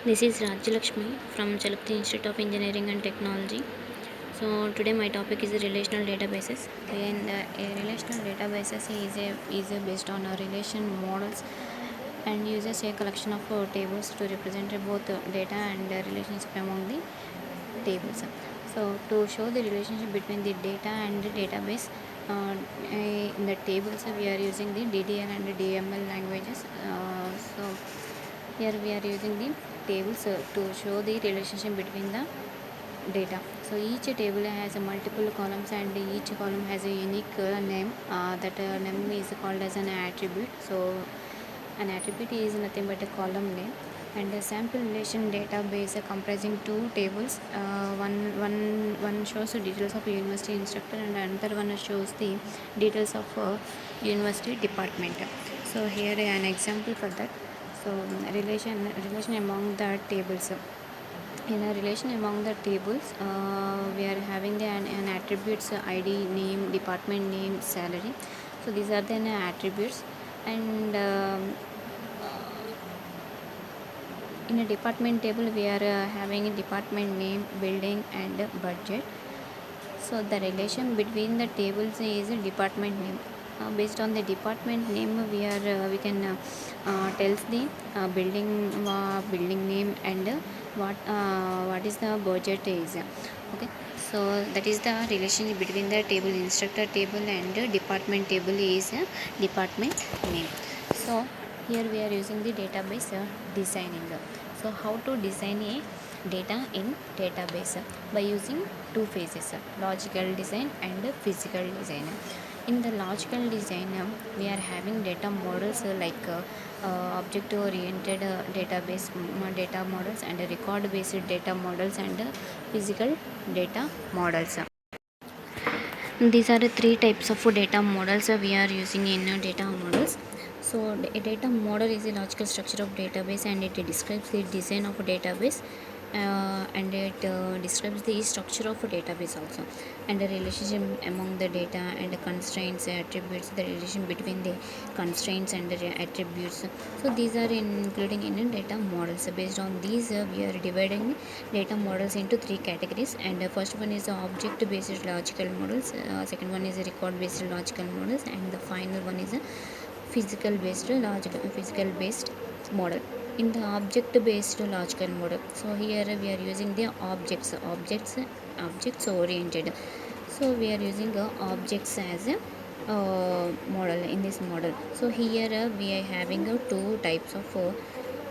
This is Lakshmi from Chalakti Institute of Engineering and Technology. So today my topic is relational databases. And relational databases is based on relation models and uses a collection of tables to represent both data and relationship among the tables. So to show the relationship between the data and the database, in the tables we are using the DDL and the DML languages. So here we are using the tables to show the relationship between the data. So each table has multiple columns and each column has a unique name. That name is called as an attribute. So an attribute is nothing but a column name, and a sample relation database comprising two tables. One shows the details of a university instructor and another one shows the details of a university department. So here an example for that. So relation among the tables. In a relation among the tables, we are having an attributes id, name, department name, salary. So these are the attributes, and in a department table we are having a department name, building, and budget. So the relation between the tables is a department name. Based on the department name, we can tells the building name and what is the budget is. Okay, so that is the relation between the table instructor table and department table is department name. So here we are using the database designing. So how to design a data in database? By using two phases, logical design and physical design. In the logical design, we are having data models like object oriented database data models and record based data models and physical data models. These are the three types of data models we are using in data models. So a data model is a logical structure of database, and it describes the design of a database, and it describes the structure of a database also, and the relationship among the data and the constraints, attributes, the relation between the constraints and the attributes. So these are including in data models. Based on these, we are dividing data models into three categories, and the first one is object based logical models, second one is record based logical models, and the final one is a physical based model. In the object based logical model, so here we are using the objects oriented. So we are using objects as a model in this model. So here we are having two types of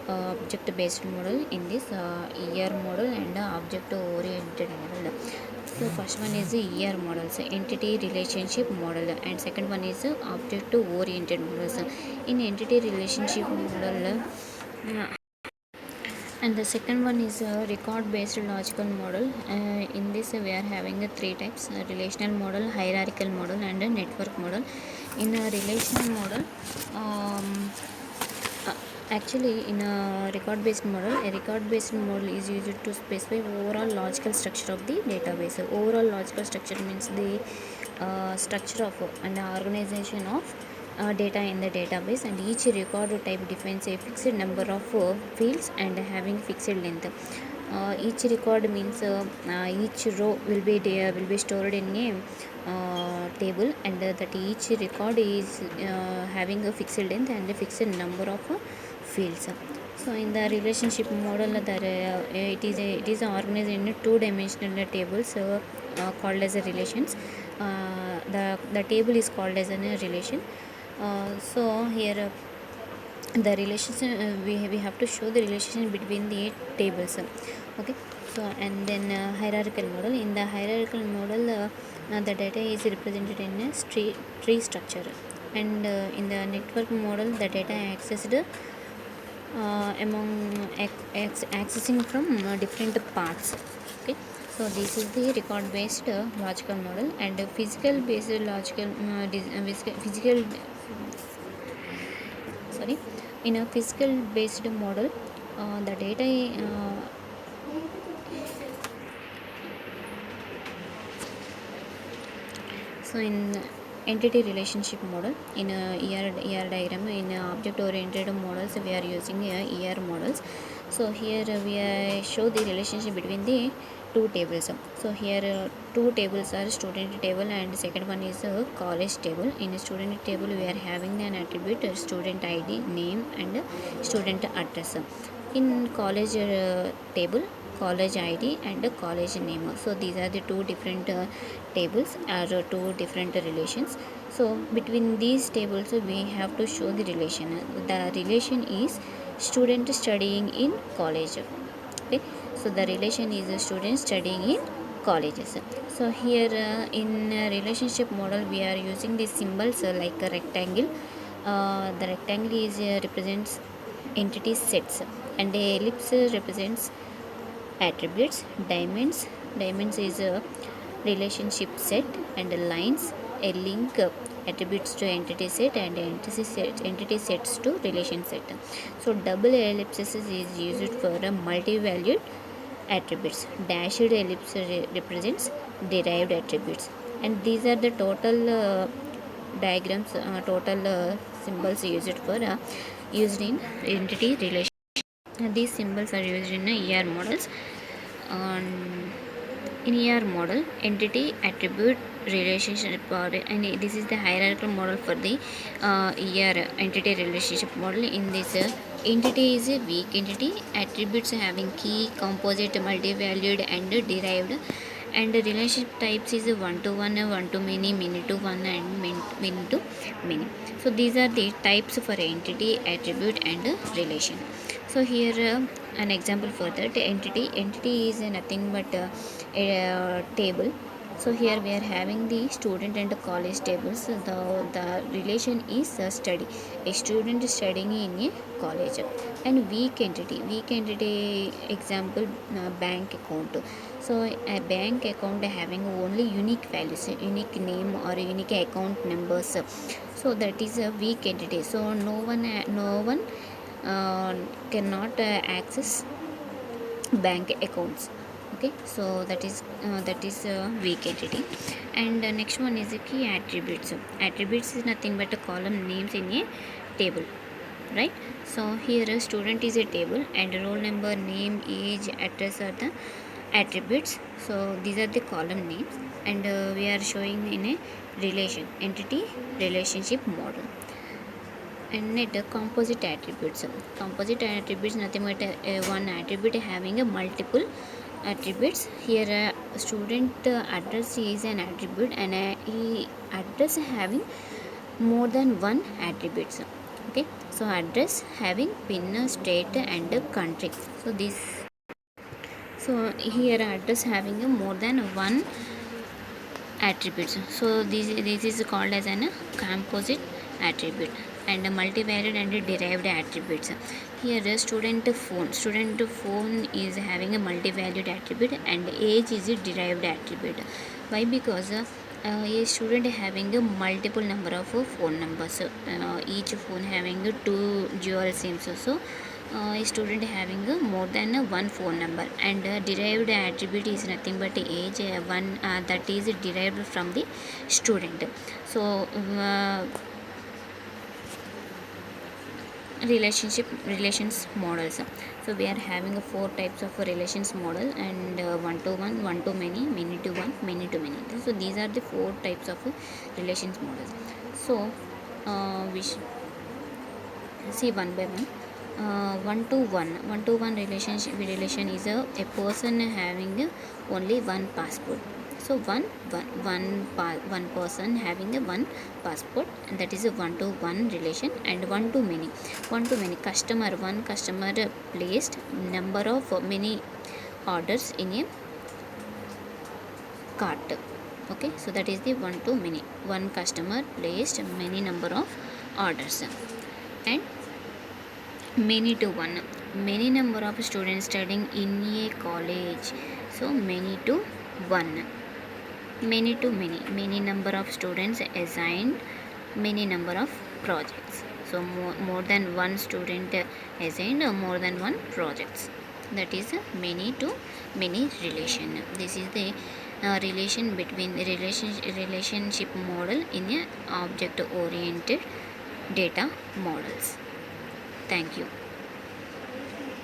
object based model in this ER model and object oriented model. So first one is the ER model, so entity relationship model, and second one is object oriented models. In entity relationship model, and the second one is a record based logical model. In this we are having three types: relational model, hierarchical model, and a network model. In a relational model, actually in a record based model, a record based model is used to specify overall logical structure of the database. Overall logical structure means the structure of and organization of data in the database, and each record type defines a fixed number of fields and having fixed length. Each record means each row will be stored in a table, and that each record is having a fixed length and a fixed number of fields. So in the relationship model, it is organized in two-dimensional tables called as a relations. The table is called as a relation. So here the relationship, we have to show the relationship between the tables. Okay, so and then hierarchical model. In the hierarchical model, the data is represented in a tree structure, and in the network model the data accessed accessing from different parts. Okay, so this is the record based logical model, and physical based logical physical sorry in a physical based model, the data so in entity relationship model. In a ER diagram, in object oriented models we are using ER models. So here we show the relationship between the two tables. So here two tables are student table and second one is a college table. In a student table we are having an attribute student ID, name and student address. In college table, college ID and college name. So these are the two different tables or two different relations. So between these tables we have to show the relation. The relation is student studying in college. Okay, so the relation is a student studying in colleges. So here in relationship model we are using the symbols like a rectangle. The rectangle is represents entity sets and the ellipse represents attributes. Diamonds is a relationship set and lines a link attributes to entity set and entity sets to relation set. So double ellipses is used for a multi-valued attributes. Dashed ellipse represents derived attributes, and these are the total diagrams, total symbols used in entity relation. These symbols are used in ER models. In ER model, entity attribute relationship and this is the hierarchical model for the ER entity relationship model. In this entity is a weak entity, attributes having key, composite, multi-valued and derived, and the relationship types is one to one, one to many, many to one and many to many. So these are the types for entity, attribute and relation. So here an example for that entity is nothing but a table. So here we are having the student and college tables. The relation is a study, a student studying in a college. And weak entity example bank account. So a bank account having only unique values, unique name or unique account numbers. So that is a weak entity. So no one cannot access bank accounts. Okay, so that is a weak entity. And next one is the key attributes. Attributes is nothing but a column names in a table, right? So here a student is a table and roll number, name, age, address are the attributes. So these are the column names, and we are showing in a relation entity relationship model. And net composite attributes. Composite attributes nothing but one attribute having a multiple attributes. Here student address is an attribute and address having more than one attributes. Okay, so address having pin, state and country. So here address having a more than one attributes. So this is called as an composite attribute. And multivariate and derived attributes. Here student phone is having a multivariate attribute and age is a derived attribute. Why? Because a student having a multiple number of phone numbers, each phone having two dual sims. So a student having more than one phone number, and derived attribute is nothing but age, one that is derived from the student. So relations models. So we are having four types of relations model, and one to one, one to many to one, many to many. So these are the four types of relations models. So we see one by one. One to one relation is a person having only one passport. So one person having a one passport, and that is a one to one relation. And one to many customer, one customer placed number of many orders in a cart. Okay, so that is the one to many. One customer placed many number of orders. And many to one, many number of students studying in a college. So many to one. Many to many number of students assigned many number of projects. So more than one student assigned more than one projects. That is a many to many relation. This is the relation between the relationship model in a object oriented data models. Thank you.